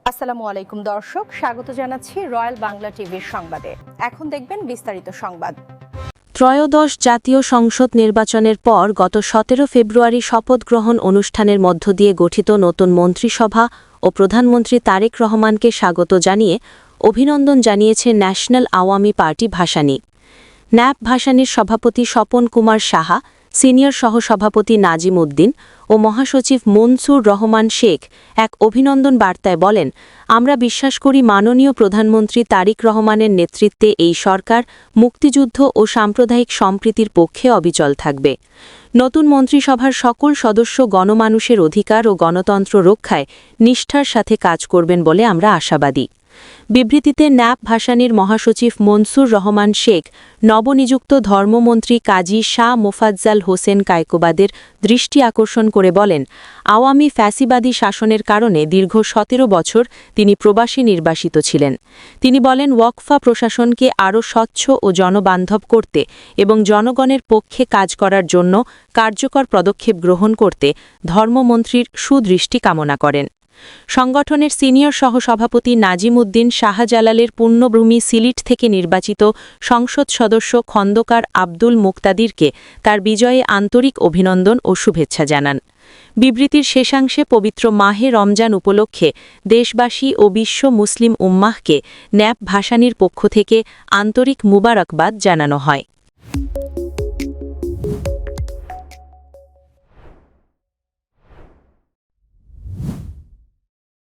আসসালামু আলাইকুম দর্শক, স্বাগত জানাচ্ছি রয়্যাল বাংলা টিভির সংবাদে। এখন দেখবেন বিস্তারিত সংবাদ। ত্রয়োদশ জাতীয় সংসদ নির্বাচনের পর গত 17 ফেব্রুয়ারি শপথ গ্রহণ অনুষ্ঠানের মধ্য দিয়ে গঠিত নতুন মন্ত্রিসভা ও প্রধানমন্ত্রী তারেক রহমানকে স্বাগত জানিয়ে অভিনন্দন জানিয়েছে national Awami party Bhashani. NAP ভাসানীর সভাপতি স্বপন কুমার সাহা, সিনিয়র সহসভাপতি নাজিম উদ্দিন ও মহাসচিব মনসুর রহমান শেখ এক অভিনন্দন বার্তায় বলেন, আমরা বিশ্বাস করি মাননীয় প্রধানমন্ত্রী তারেক রহমানের নেতৃত্বে এই সরকার মুক্তিযুদ্ধ ও সাম্প্রদায়িক সম্প্রীতির পক্ষে অবিচল থাকবে। নতুন মন্ত্রিসভার সকল সদস্য গণমানুষের অধিকার ও গণতন্ত্র রক্ষায় নিষ্ঠার সাথে কাজ করবেন বলে আমরা আশাবাদী। বিবৃতিতে ন্যাপ ভাসানীর মহাসচিব মনসুর রহমান শেখ নবনিযুক্ত ধর্মমন্ত্রী কাজী শাহ মোফাজ্জাল হোসেন কায়কোবাদের দৃষ্টি আকর্ষণ করে বলেন, আওয়ামী ফ্যাসিবাদী শাসনের কারণে দীর্ঘ 17 বছর তিনি প্রবাসী নির্বাসিত ছিলেন। তিনি বলেন, ওয়াকফা প্রশাসনকে আরও স্বচ্ছ ও জনবান্ধব করতে এবং জনগণের পক্ষে কাজ করার জন্য কার্যকর পদক্ষেপ গ্রহণ করতে ধর্মমন্ত্রীর সুদৃষ্টি কামনা করেন। সংগঠনের সিনিয়র সহসভাপতি নাজিম উদ্দিন শাহজালালের পুণ্যভূমি সিলেট থেকে নির্বাচিত সংসদ সদস্য খন্দকার আব্দুল মুক্তাদিরকে তার বিজয়ে আন্তরিক অভিনন্দন ও শুভেচ্ছা জানান। বিবৃতির শেষাংশে পবিত্র মাহে রমজান উপলক্ষে দেশবাসী ও বিশ্ব মুসলিম উম্মাহকে ন্যাপ ভাসানীর পক্ষ থেকে আন্তরিক মুবারকবাদ জানানো হয়।